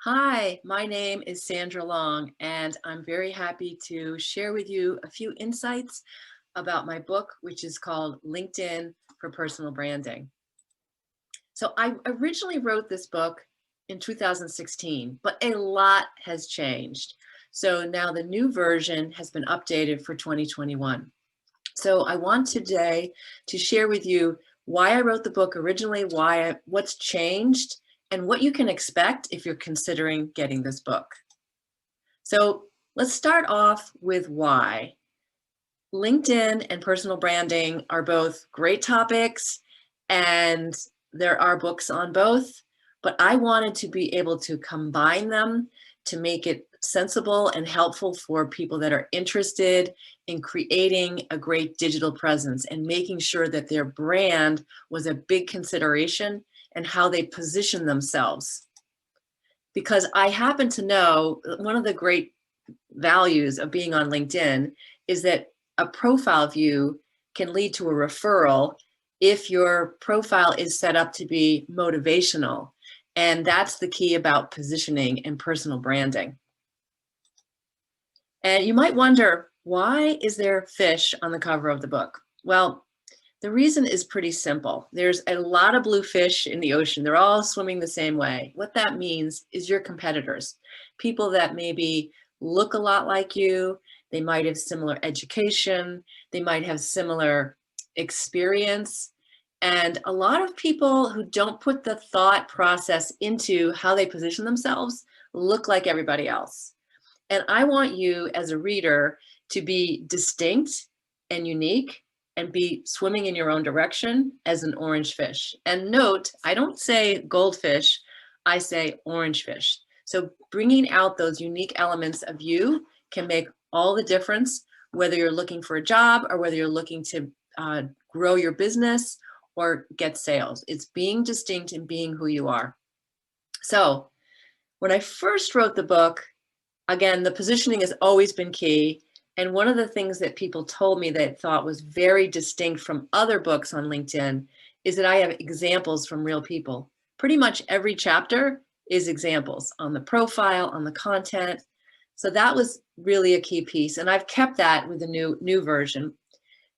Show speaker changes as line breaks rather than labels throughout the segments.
Hi, my name is Sandra Long, and I'm very happy to share with you a few insights about my book, which is called LinkedIn for Personal Branding. So, I originally wrote this book in 2016, but a lot has changed. So, now the new version has been updated for 2021. So, I want today to share with you why I wrote the book originally, what's changed, and what you can expect if you're considering getting this book. So let's start off with why. LinkedIn and personal branding are both great topics, and there are books on both, but I wanted to be able to combine them to make it sensible and helpful for people that are interested in creating a great digital presence and making sure that their brand was a big consideration and how they position themselves. Because I happen to know one of the great values of being on LinkedIn is that a profile view can lead to a referral if your profile is set up to be motivational. And that's the key about positioning and personal branding. And you might wonder, why is there fish on the cover of the book? Well, the reason is pretty simple. There's a lot of blue fish in the ocean. They're all swimming the same way. What that means is your competitors, people that maybe look a lot like you, they might have similar education, they might have similar experience. And a lot of people who don't put the thought process into how they position themselves look like everybody else. And I want you as a reader to be distinct and unique and be swimming in your own direction as an orange fish. And note, I don't say goldfish, I say orange fish. So bringing out those unique elements of you can make all the difference, whether you're looking for a job or whether you're looking to grow your business or get sales. It's being distinct and being who you are. So when I first wrote the book, again, the positioning has always been key. And one of the things that people told me that thought was very distinct from other books on LinkedIn is that I have examples from real people. Pretty much every chapter is examples on the profile, on the content. So that was really a key piece. And I've kept that with the new version.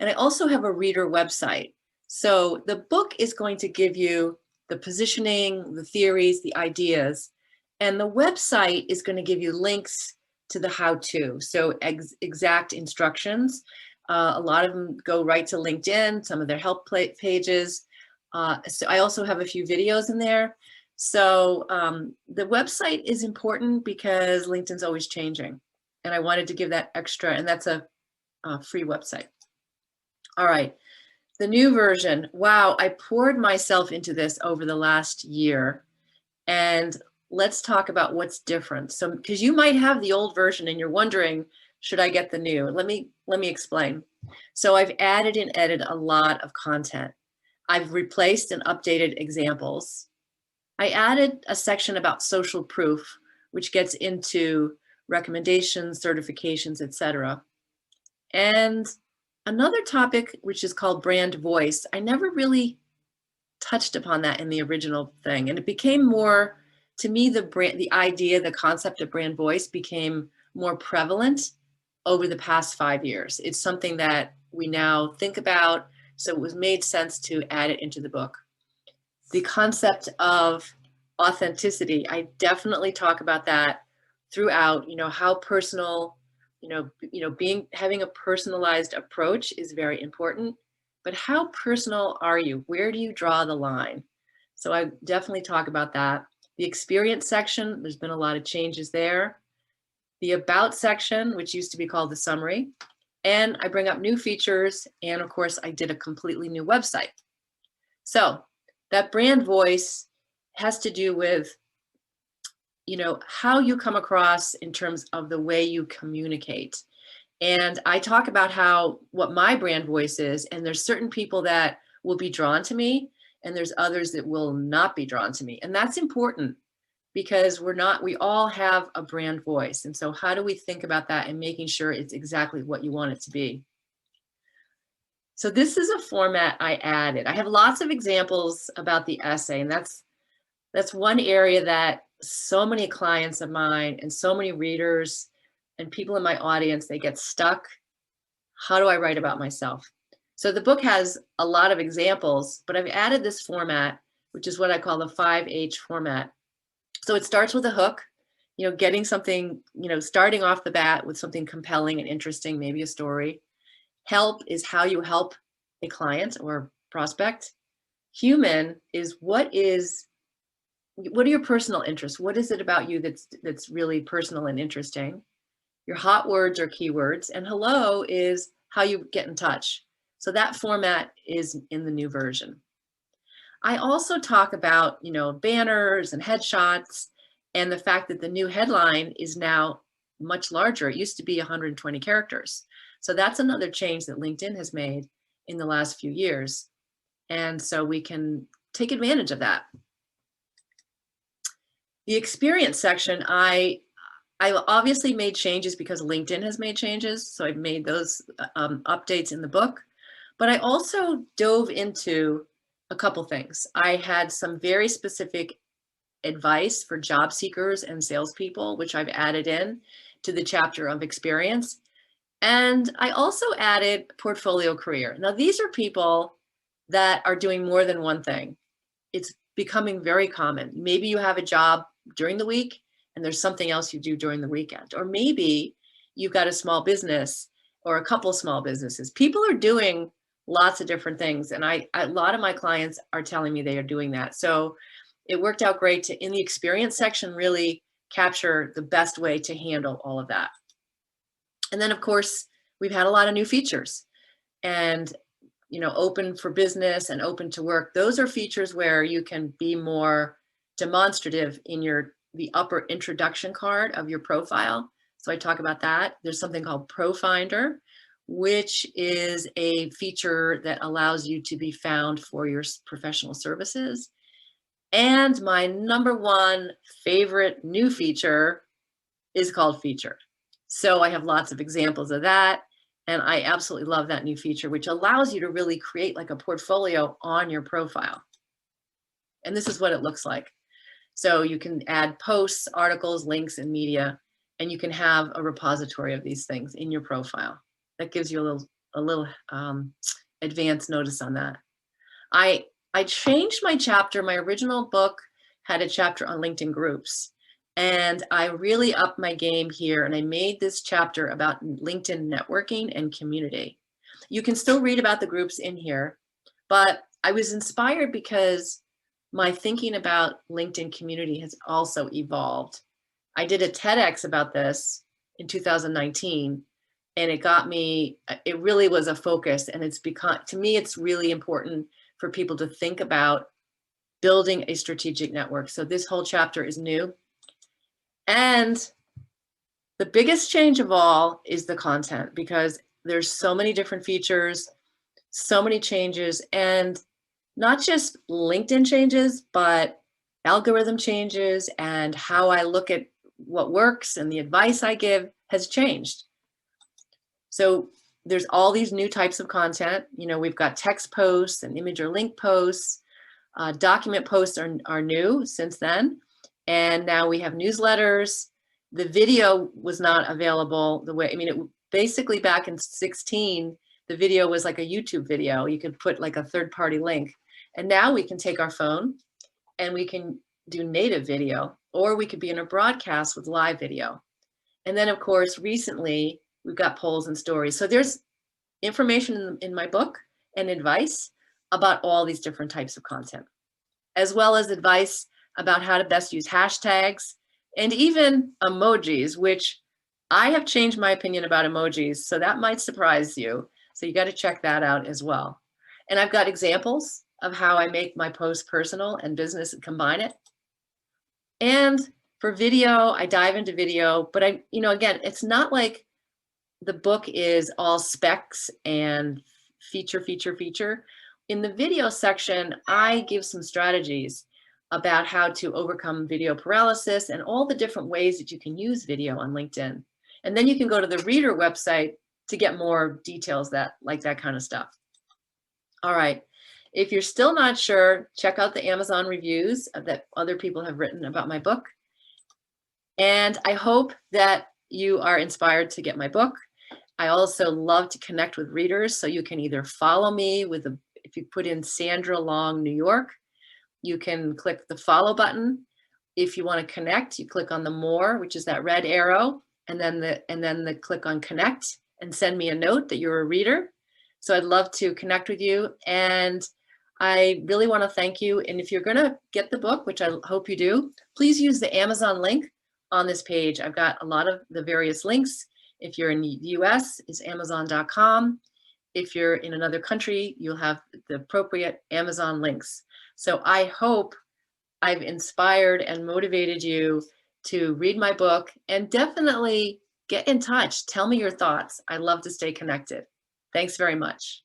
And I also have a reader website. So the book is going to give you the positioning, the theories, the ideas. And the website is going to give you links to the how-to, so exact instructions. A lot of them go right to LinkedIn, some of their help pages. So I also have a few videos in there. So the website is important because LinkedIn's always changing. And I wanted to give that extra, and that's a free website. All right, the new version. Wow, I poured myself into this over the last year. And let's talk about what's different. So, because you might have the old version and you're wondering, should I get the new? Let me explain. So I've added and edited a lot of content. I've replaced and updated examples. I added a section about social proof, which gets into recommendations, certifications, etc. And another topic, which is called brand voice. I never really touched upon that in the original thing, and it became more, to me, the idea, the concept of brand voice became more prevalent over the past 5 years. It's something that we now think about, so it was made sense to add it into the book. The concept of authenticity, I definitely talk about that throughout. How personal, having a personalized approach is very important. But how personal are you? Where do you draw the line? So I definitely talk about that. The experience section, there's been a lot of changes there. The about section, which used to be called the summary. And I bring up new features. And of course, I did a completely new website. So that brand voice has to do with, how you come across in terms of the way you communicate. And I talk about what my brand voice is, and there's certain people that will be drawn to me, and there's others that will not be drawn to me. And that's important because we all have a brand voice. And so how do we think about that and making sure it's exactly what you want it to be? So this is a format I added. I have lots of examples about the essay, and that's one area that so many clients of mine and so many readers and people in my audience, they get stuck. How do I write about myself? So the book has a lot of examples, but I've added this format, which is what I call the 5H format. So it starts with a hook, getting something, starting off the bat with something compelling and interesting, maybe a story. Help is how you help a client or prospect. Human is what are your personal interests? What is it about you that's really personal and interesting? Your hot words or keywords, and hello is how you get in touch. So that format is in the new version. I also talk about, banners and headshots and the fact that the new headline is now much larger. It used to be 120 characters. So that's another change that LinkedIn has made in the last few years. And so we can take advantage of that. The experience section, I obviously made changes because LinkedIn has made changes. So I've made those updates in the book, but I also dove into a couple things. I had some very specific advice for job seekers and salespeople, which I've added in to the chapter of experience. And I also added portfolio career. Now, these are people that are doing more than one thing. It's becoming very common. Maybe you have a job during the week and there's something else you do during the weekend. Or maybe you've got a small business or a couple small businesses. People are doing lots of different things. And a lot of my clients are telling me they are doing that. So it worked out great to, in the experience section, really capture the best way to handle all of that. And then, of course, we've had a lot of new features. And open for business and open to work. Those are features where you can be more demonstrative in the upper introduction card of your profile. So I talk about that. There's something called Pro Finder, which is a feature that allows you to be found for your professional services. And my number one favorite new feature is called Featured. So I have lots of examples of that. And I absolutely love that new feature, which allows you to really create like a portfolio on your profile. And this is what it looks like. So you can add posts, articles, links, and media, and you can have a repository of these things in your profile. That gives you a little advance notice on that. I changed my chapter. My original book had a chapter on LinkedIn groups. And I really upped my game here, and I made this chapter about LinkedIn networking and community. You can still read about the groups in here, but I was inspired because my thinking about LinkedIn community has also evolved. I did a TEDx about this in 2019, and it really was a focus, and to me, it's really important for people to think about building a strategic network. So this whole chapter is new. And the biggest change of all is the content, because there's so many different features, so many changes, and not just LinkedIn changes, but algorithm changes, and how I look at what works and the advice I give has changed. So there's all these new types of content. We've got text posts and image or link posts. Document posts are new since then. And now we have newsletters. The video was not available basically back in 2016, the video was like a YouTube video. You could put like a third-party link. And now we can take our phone and we can do native video, or we could be in a broadcast with live video. And then, of course, recently we've got polls and stories. So there's information in my book and advice about all these different types of content, as well as advice about how to best use hashtags and even emojis, which I have changed my opinion about emojis. So that might surprise you. So you got to check that out as well. And I've got examples of how I make my posts personal and business and combine it. And for video, I dive into video, but again, it's not like the book is all specs and feature. In the video section, I give some strategies about how to overcome video paralysis and all the different ways that you can use video on LinkedIn. And then you can go to the reader website to get more details like that kind of stuff. All right. If you're still not sure, check out the Amazon reviews that other people have written about my book. And I hope that you are inspired to get my book. I also love to connect with readers. So you can either follow me if you put in Sandra Long, New York, you can click the follow button. If you want to connect, you click on the more, which is that red arrow, and then the click on connect and send me a note that you're a reader. So I'd love to connect with you. And I really want to thank you. And if you're going to get the book, which I hope you do, please use the Amazon link on this page. I've got a lot of the various links. If you're in the US, it's amazon.com. If you're in another country, you'll have the appropriate Amazon links. So I hope I've inspired and motivated you to read my book, and definitely get in touch. Tell me your thoughts. I love to stay connected. Thanks very much.